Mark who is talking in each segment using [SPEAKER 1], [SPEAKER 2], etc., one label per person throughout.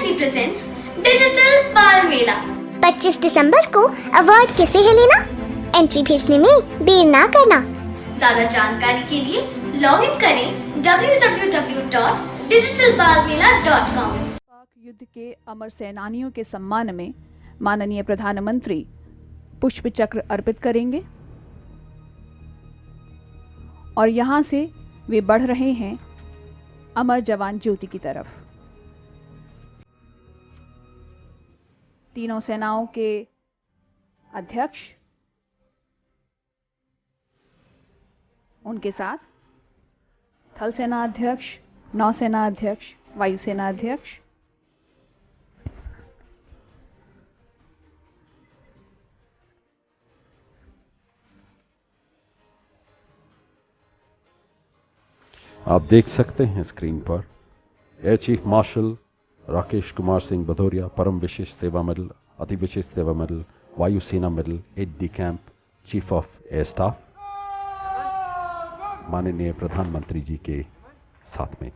[SPEAKER 1] CBSE presents digital बाल मेला
[SPEAKER 2] 25 दिसंबर को award किसे है लेना? एंट्री भेजने में देर ना करना।
[SPEAKER 1] ज्यादा जानकारी के लिए लॉग इन करें www.digitalbalmela.com।
[SPEAKER 3] पाक युद्ध के अमर सेनानियों के सम्मान में माननीय प्रधानमंत्री पुष्प चक्र अर्पित करेंगे और यहां से वे बढ़ रहे हैं अमर जवान ज्योति की तरफ। तीनों सेनाओं के अध्यक्ष उनके साथ थल सेना अध्यक्ष, नौसेना अध्यक्ष, वायुसेना अध्यक्ष,
[SPEAKER 4] आप देख सकते हैं स्क्रीन पर air chief marshal Rakesh Kumar Singh Bhadauria परम विशेष सेवा मेडल, अति विशेष सेवा मेडल, वायुसेना medal, Ed D camp, chief of air staff माननीय प्रधानमंत्री जी के साथ में।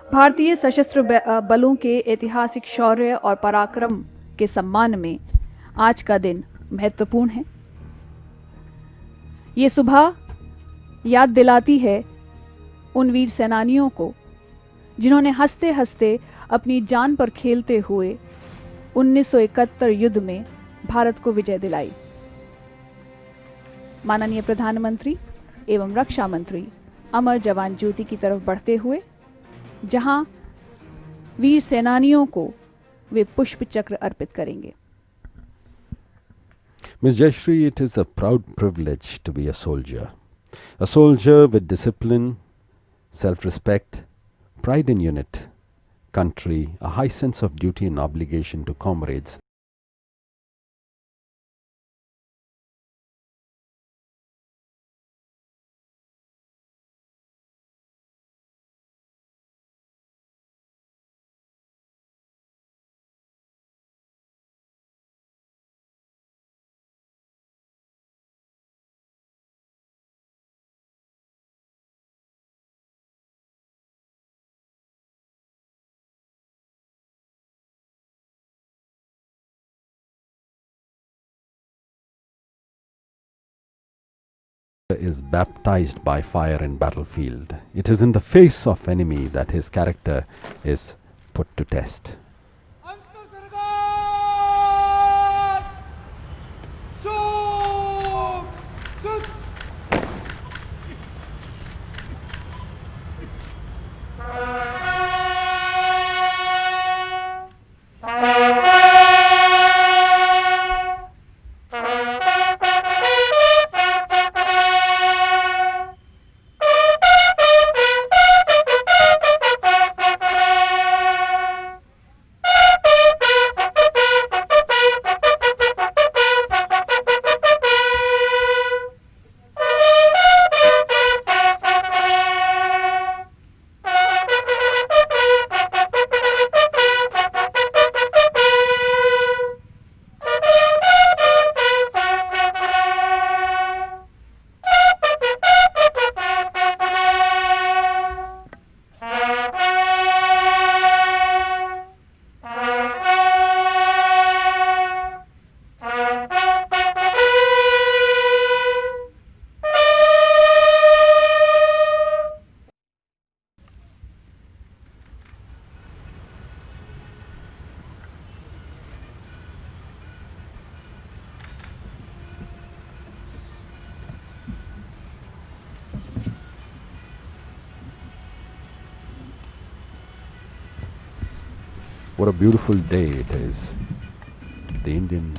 [SPEAKER 3] भारतीय सशस्त्र बलों के ऐतिहासिक शौर्य और पराक्रम के सम्मान में आज का दिन महत्वपूर्ण है। ये सुबह याद दिलाती है उन वीर सेनानियों को जिन्होंने हंसते हंसते अपनी जान पर खेलते हुए 1971 युद्ध में भारत को विजय दिलाई। माननीय प्रधानमंत्री एवं रक्षा मंत्री अमर जवान ज्योति की तरफ बढ़ते हुए जहां वीर सेनानियों को वे पुष्प चक्र अर्पित करेंगे।
[SPEAKER 4] Ms. Jayashree, it is a proud privilege to be a soldier with discipline, self-respect, pride in unit, country, a high sense of duty and obligation to comrades. Is baptized by fire in battlefield. It is in the face of enemy that his character is put to test. What a beautiful day it is. The Indian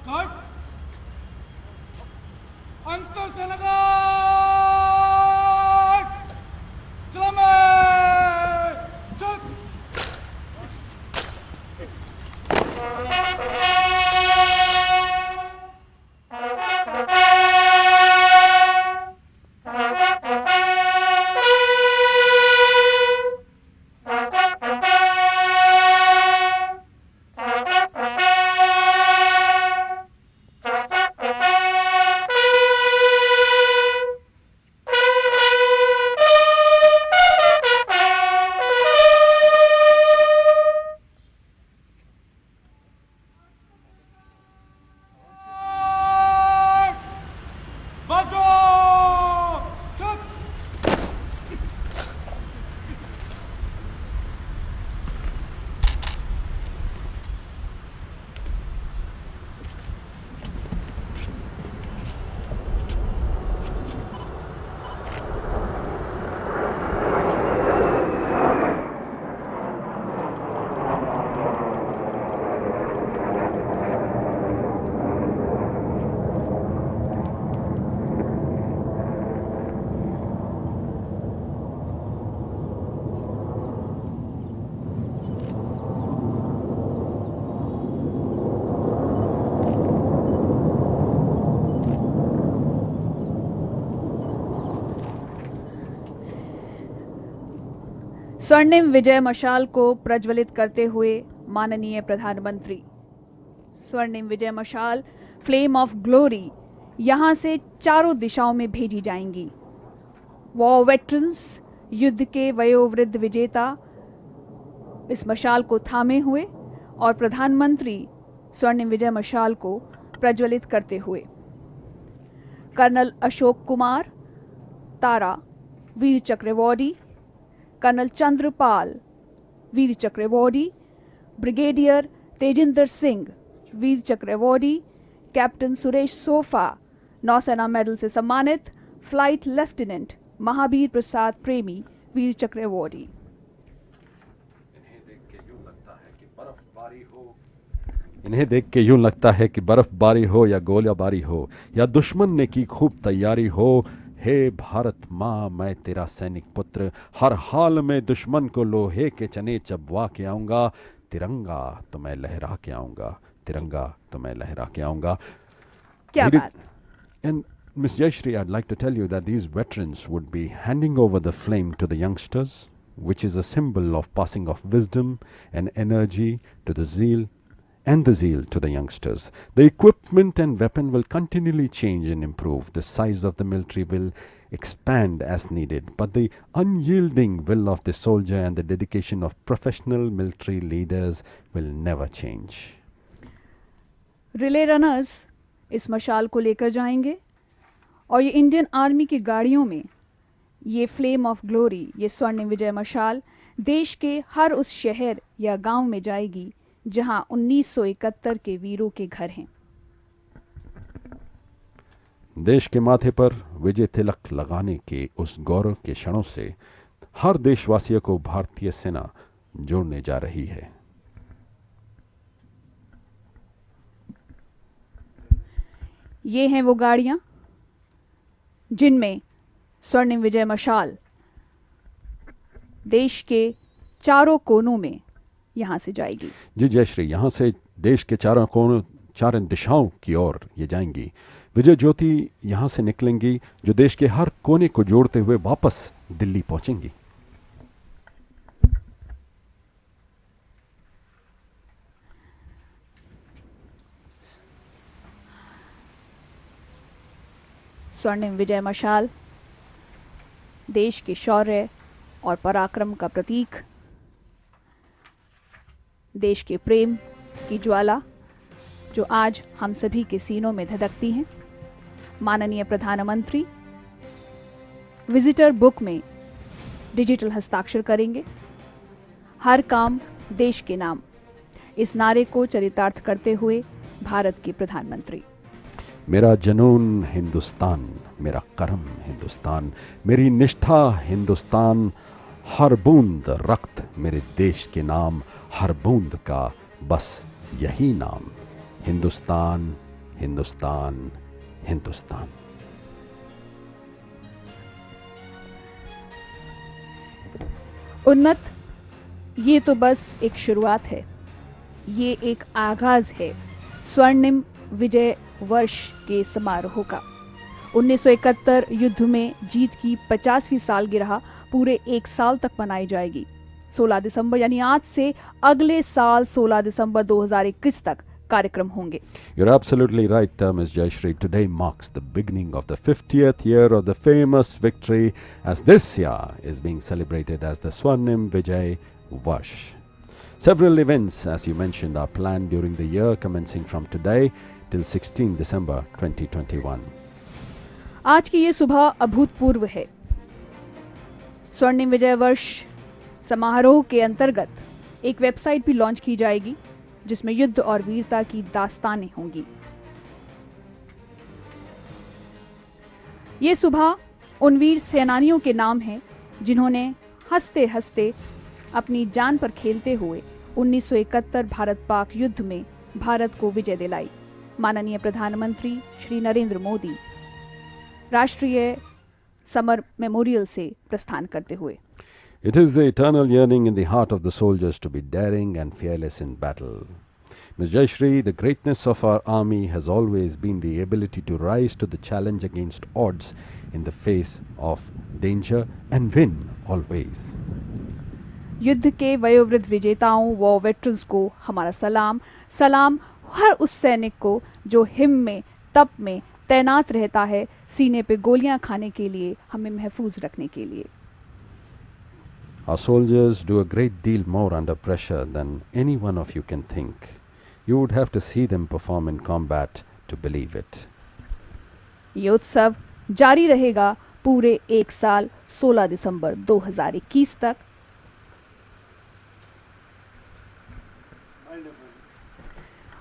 [SPEAKER 5] cut अंतर सेनागार सलामी चुप
[SPEAKER 3] स्वर्णिम विजय मशाल को प्रज्वलित करते हुए माननीय प्रधानमंत्री। स्वर्णिम विजय मशाल फ्लेम ऑफ ग्लोरी यहां से चारों दिशाओं में भेजी जाएंगी। वॉर वेटरन्स, युद्ध के वयोवृद्ध विजेता इस मशाल को थामे हुए और प्रधानमंत्री स्वर्णिम विजय मशाल को प्रज्वलित करते हुए। कर्नल अशोक कुमार तारा वीर चक्र अवॉर्डी, कर्नल चंद्रपाल वीर चक्र अवॉर्डी, ब्रिगेडियर तेजिंदर सिंह वीर चक्र अवॉर्डी, कैप्टन सुरेश सोफा नौसेना मेडल से सम्मानित, फ्लाइट लेफ्टिनेंट महावीर प्रसाद प्रेमी वीर चक्र अवॉर्डी।
[SPEAKER 4] इन्हें देख के यूं लगता है कि बर्फबारी हो या गोलीबारी हो या दुश्मन ने की खूब तैयारी हो। हे भारत माँ, मैं तेरा सैनिक पुत्र, हर हाल में दुश्मन को लोहे के चने चबवा के आऊंगा। तिरंगा तो मैं लहरा के आऊंगा, तिरंगा तो मैं लहरा के आऊंगा।
[SPEAKER 3] क्या बात।
[SPEAKER 4] And Ms. Jayashree, I'd like to tell you that these veterans would be handing over the flame to the youngsters, which is a symbol of passing of wisdom and energy to the zeal to the youngsters. The equipment and weapon will continually change and improve. The size of the military will expand as needed, but the unyielding will of the soldier and the dedication of professional military leaders will never change.
[SPEAKER 3] Relay runners इस मशाल को लेकर जाएंगे और ये Indian army की गाड़ियों में ये फ्लेम ऑफ ग्लोरी, ये स्वर्णिम विजय मशाल देश के हर उस शहर या गांव में जाएगी जहां 1971 के वीरों के घर हैं।
[SPEAKER 4] देश के माथे पर विजय तिलक लगाने के उस गौरव के क्षणों से हर देशवासियों को भारतीय सेना जोड़ने जा रही है।
[SPEAKER 3] ये हैं वो गाड़ियां जिनमें स्वर्णिम विजय मशाल देश के चारों कोनों में यहां से जाएगी।
[SPEAKER 4] जी जयश्री, यहां से देश के चारों कोनों, चारों दिशाओं की ओर ये जाएंगी। विजय ज्योति यहां से निकलेंगी जो देश के हर कोने को जोड़ते हुए वापस दिल्ली पहुंचेंगी।
[SPEAKER 3] स्वर्णिम विजय मशाल देश के शौर्य और पराक्रम का प्रतीक, देश के प्रेम की ज्वाला जो आज हम सभी के सीनों में धधकती हैं। माननीय प्रधानमंत्री विजिटर बुक में डिजिटल हस्ताक्षर करेंगे। हर काम देश के नाम, इस नारे को चरितार्थ करते हुए भारत के प्रधानमंत्री।
[SPEAKER 4] मेरा जनून हिंदुस्तान, मेरा कर्म हिंदुस्तान, मेरी निष्ठा हिंदुस्तान, हर बूंद रक्त मेरे देश के नाम, हर बूंद का बस यही नाम, हिंदुस्तान हिंदुस्तान हिंदुस्तान।
[SPEAKER 3] उन्नत, ये तो बस एक शुरुआत है, ये एक आगाज है स्वर्णिम विजय वर्ष के समारोह का। 1971 युद्ध में जीत की 50वीं सालगिरह पूरे एक साल तक मनाई जाएगी। 16 दिसंबर यानी आज से अगले साल 16 दिसंबर 2021 तक कार्यक्रम होंगे।
[SPEAKER 4] You're absolutely right, Ms. Jayashree. Today marks the beginning of the 50th year of the famous victory, as this year is being celebrated as the Swarnim Vijay Varsh. Several events, as you mentioned, are planned during the year, commencing from today till 16 December 2021.
[SPEAKER 3] आज की ये सुबह अभूतपूर्व है। स्वर्णिम विजय वर्ष समारोह के अंतर्गत एक वेबसाइट भी लॉन्च की जाएगी, जिसमें युद्ध और वीरता की दास्तानें होंगी। ये सुबह उन वीर सेनानियों के नाम हैं जिन्होंने हंसते हंसते अपनी जान पर खेलते हुए 1971 भारत पाक युद्ध में भारत को विजय दिलाई। माननीय प्रधानमंत्री श्री नरेंद्र मोदी राष्ट्रीय समर मेमोरियल से प्रस्थान करते हुए।
[SPEAKER 4] It is the eternal yearning in the heart of the soldiers to be daring and fearless in battle. Ms. Jayashree, the greatness of our army has always been the ability to rise to the challenge against odds in the face of danger and win always.
[SPEAKER 3] युद्ध के वयोवृद्ध विजेताओं व veterans को हमारा सलाम। सलाम हर उस सैनिक को जो हिम में तप में तैनात रहता है, सीने पे गोलियां खाने के लिए, हमें महफूज रखने के लिए।
[SPEAKER 4] Our soldiers do a great deal more under pressure than any one of you can think. You would have to see them perform in combat to believe it.
[SPEAKER 3] ये उत्सव जारी रहेगा पूरे एक साल 16 दिसंबर 2021 तक।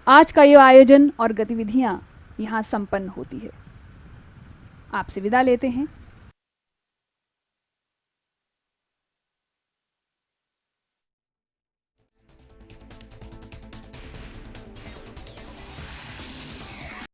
[SPEAKER 3] आज का ये आयोजन और गतिविधियां यहां संपन्न होती है। आपसे विदा लेते हैं।